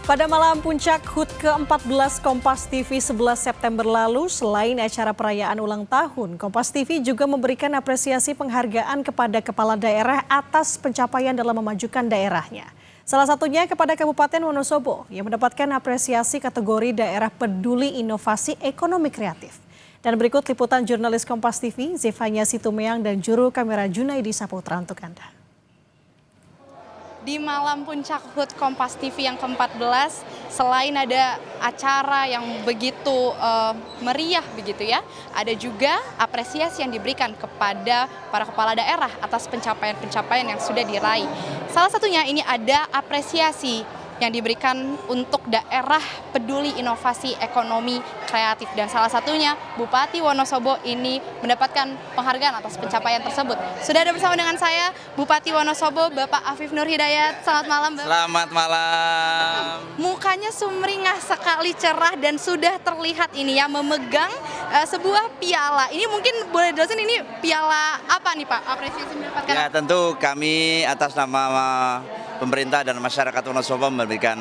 Pada malam puncak HUT ke-14 Kompas TV 11 September lalu, selain acara perayaan ulang tahun, Kompas TV juga memberikan apresiasi penghargaan kepada kepala daerah atas pencapaian dalam memajukan daerahnya. Salah satunya kepada Kabupaten Wonosobo yang mendapatkan apresiasi kategori daerah peduli inovasi ekonomi kreatif. Dan berikut liputan jurnalis Kompas TV, Zefanya Situmeang dan juru kamera Junaidi Saputra untuk Anda. Di malam puncak HUT Kompas TV yang ke-14, selain ada acara yang begitu meriah begitu ya, ada juga apresiasi yang diberikan kepada para kepala daerah atas pencapaian-pencapaian yang sudah diraih. Salah satunya ini ada apresiasi yang diberikan untuk daerah peduli inovasi ekonomi kreatif, dan salah satunya Bupati Wonosobo ini mendapatkan penghargaan atas pencapaian tersebut. Sudah ada bersama dengan saya Bupati Wonosobo, Bapak Afif Nur Hidayat. Selamat malam, Bapak. Selamat malam. Mukanya sumringah sekali, cerah, dan sudah terlihat ini ya memegang sebuah piala. Ini mungkin boleh jelasin ini piala apa nih, Pak? Apresiasi mendapatkan. Ya, tentu kami atas nama pemerintah dan masyarakat Wonosobo memberikan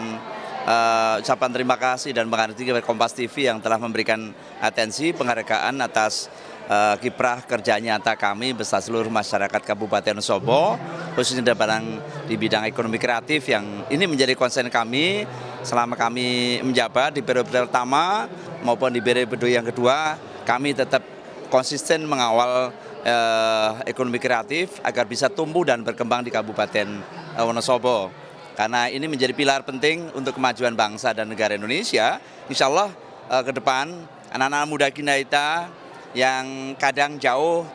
ucapan terima kasih dan menghargai kepada Kompas TV yang telah memberikan atensi penghargaan atas kiprah kerja nyata kami beserta seluruh masyarakat Kabupaten Wonosobo, khususnya di bidang ekonomi kreatif yang ini menjadi konsen kami selama kami menjabat di periode pertama maupun di periode yang kedua. Kami tetap konsisten mengawal ekonomi kreatif agar bisa tumbuh dan berkembang di Kabupaten Wonosobo. Karena ini menjadi pilar penting untuk kemajuan bangsa dan negara Indonesia. Insya Allah ke depan anak-anak muda kita yang kadang jauh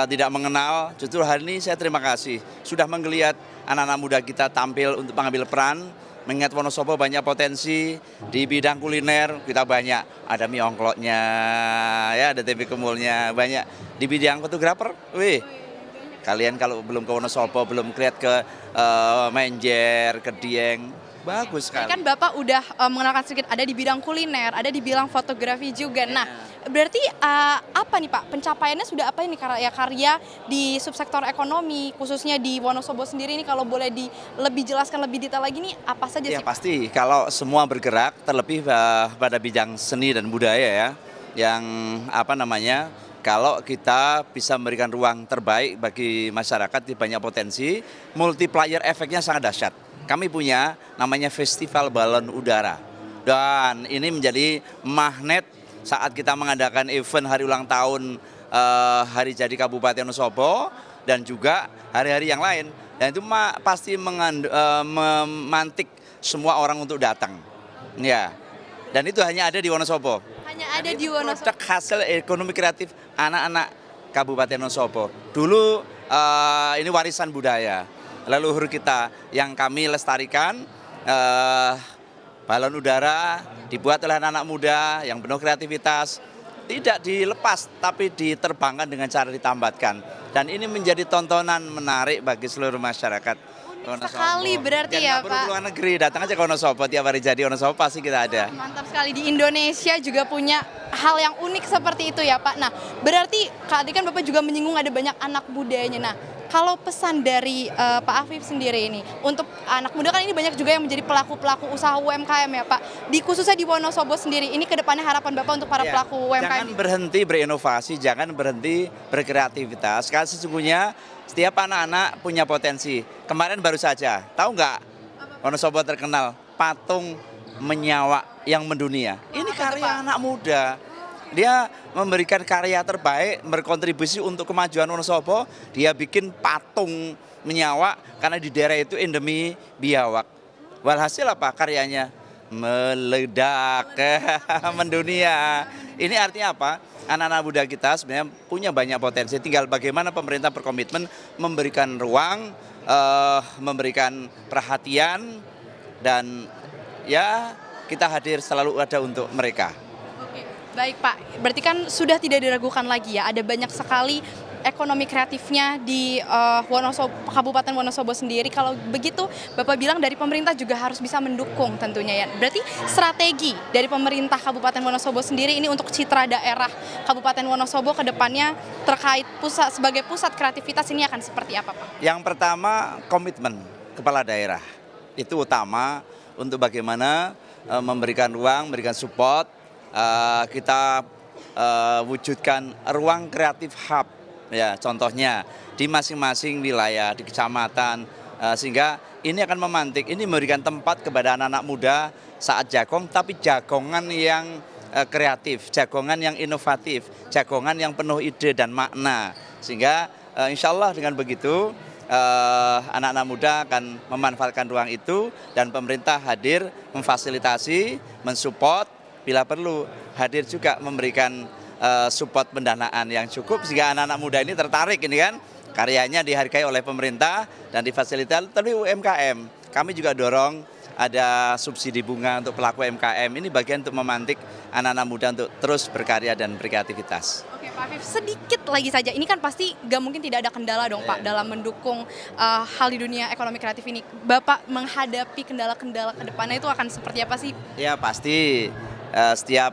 tidak mengenal, justru hari ini saya terima kasih sudah menggeliat anak-anak muda kita tampil untuk mengambil peran. Mengingat Wonosobo banyak potensi di bidang kuliner, kita banyak ada mie ongkloknya, ya ada tempe kemulnya, banyak di bidang fotografer. Kalian kalau belum ke Wonosobo, belum lihat ke Menjer, ke Dieng, bagus sekali. Kan Bapak udah mengenalkan sedikit, ada di bidang kuliner, ada di bidang fotografi juga. Nah, berarti apa nih Pak, pencapaiannya sudah apa ini karya-karya di subsektor ekonomi, khususnya di Wonosobo sendiri ini, kalau boleh lebih jelaskan lebih detail lagi nih, apa saja sih? Ya pasti, kalau semua bergerak, terlebih pada bidang seni dan budaya ya, yang kalau kita bisa memberikan ruang terbaik bagi masyarakat di banyak potensi, multiplier efeknya sangat dahsyat. Kami punya namanya Festival Balon Udara. Dan ini menjadi magnet saat kita mengadakan event hari ulang tahun Hari Jadi Kabupaten Wonosobo dan juga hari-hari yang lain. Dan itu pasti memantik semua orang untuk datang. Ya. Dan itu hanya ada di Wonosobo. Hanya ada di Wonosobo. Produk hasil ekonomi kreatif anak-anak Kabupaten Wonosobo. Dulu ini warisan budaya leluhur kita yang kami lestarikan. Balon udara dibuat oleh anak-anak muda yang penuh kreativitas, tidak dilepas tapi diterbangkan dengan cara ditambatkan. Dan ini menjadi tontonan menarik bagi seluruh masyarakat Wonosobo. Sekali berarti ya Pak. Perlu luar negeri, datang aja ke Wonosobo, tiap hari jadi Wonosobo pasti kita ada. Mantap sekali, di Indonesia juga punya hal yang unik seperti itu ya Pak. Nah, berarti tadi kan Bapak juga menyinggung ada banyak anak mudanya. Nah, kalau pesan dari Pak Afif sendiri ini, untuk anak muda kan ini banyak juga yang menjadi pelaku-pelaku usaha UMKM ya Pak. Khususnya di Wonosobo sendiri, ini kedepannya harapan Bapak untuk para pelaku UMKM. Jangan berhenti berinovasi, jangan berhenti berkreativitas. Karena sesungguhnya setiap anak-anak punya potensi. Kemarin baru saja, tahu nggak Wonosobo terkenal patung menyawa yang mendunia. Ini karya anak muda. Dia memberikan karya terbaik, berkontribusi untuk kemajuan Wonosobo. Dia bikin patung menyawa karena di daerah itu endemi biawak. Walhasil apa karyanya? Meledak, mendunia. Ini artinya apa? Anak-anak muda kita sebenarnya punya banyak potensi. Tinggal bagaimana pemerintah berkomitmen memberikan ruang, memberikan perhatian, dan ya kita hadir selalu ada untuk mereka. Baik Pak, berarti kan sudah tidak diragukan lagi ya, ada banyak sekali ekonomi kreatifnya di Kabupaten Wonosobo sendiri. Kalau begitu Bapak bilang dari pemerintah juga harus bisa mendukung tentunya ya. Berarti strategi dari pemerintah Kabupaten Wonosobo sendiri ini untuk citra daerah Kabupaten Wonosobo ke depannya terkait sebagai pusat kreativitas ini akan seperti apa Pak? Yang pertama, komitmen kepala daerah. Itu utama untuk bagaimana memberikan ruang, memberikan support, kita wujudkan ruang kreatif hub, ya contohnya di masing-masing wilayah, di kecamatan, sehingga ini akan memantik, ini memberikan tempat kepada anak-anak muda saat jagong, tapi jagongan yang kreatif, jagongan yang inovatif, jagongan yang penuh ide dan makna. Sehingga insya Allah dengan begitu anak-anak muda akan memanfaatkan ruang itu dan pemerintah hadir memfasilitasi, mensupport, bila perlu hadir juga memberikan support pendanaan yang cukup sehingga anak-anak muda ini tertarik ini kan. Karyanya dihargai oleh pemerintah dan difasilitasi oleh UMKM. Kami juga dorong ada subsidi bunga untuk pelaku UMKM. Ini bagian untuk memantik anak-anak muda untuk terus berkarya dan berkreativitas. Oke Pak Afif, sedikit lagi saja. Ini kan pasti nggak mungkin tidak ada kendala dong Pak dalam mendukung hal di dunia ekonomi kreatif ini. Bapak menghadapi kendala-kendala ke depannya itu akan seperti apa sih? Ya pasti setiap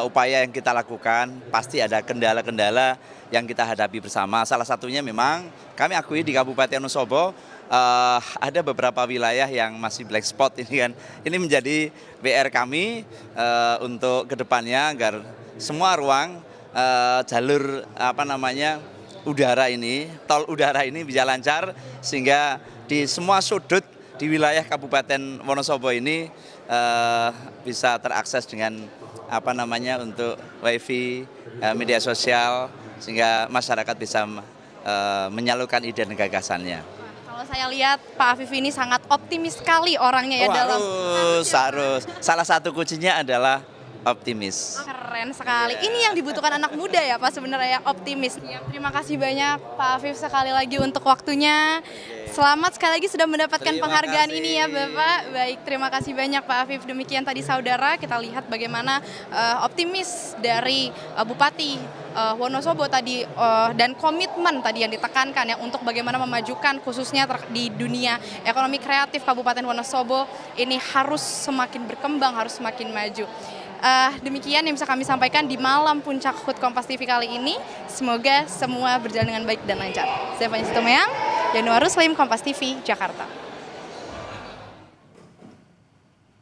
upaya yang kita lakukan pasti ada kendala-kendala yang kita hadapi bersama. Salah satunya memang kami akui di Kabupaten Wonosobo ada beberapa wilayah yang masih black spot ini kan. Ini menjadi PR kami untuk kedepannya agar semua ruang jalur udara ini, tol udara ini bisa lancar sehingga di semua sudut di wilayah Kabupaten Wonosobo ini bisa terakses dengan untuk wifi, media sosial sehingga masyarakat bisa menyalurkan ide dan gagasannya. Kalau saya lihat Pak Afif ini sangat optimis sekali orangnya ya dalam. Harus. Salah satu kuncinya adalah optimis. Keren sekali. Ini yang dibutuhkan anak muda ya Pak sebenarnya, optimis. Ya, terima kasih banyak Pak Afif sekali lagi untuk waktunya. Selamat sekali lagi sudah mendapatkan penghargaan ini ya Bapak. Baik, terima kasih banyak Pak Afif. Demikian tadi saudara, kita lihat bagaimana optimis dari Bupati Wonosobo tadi dan komitmen tadi yang ditekankan ya untuk bagaimana memajukan khususnya di dunia ekonomi kreatif Kabupaten Wonosobo ini harus semakin berkembang, harus semakin maju. Demikian yang bisa kami sampaikan di malam puncak HUT Kompas TV kali ini. Semoga semua berjalan dengan baik dan lancar. Saya Fanya Sitomeyang, Yanuar Ruslim, Kompas TV, Jakarta.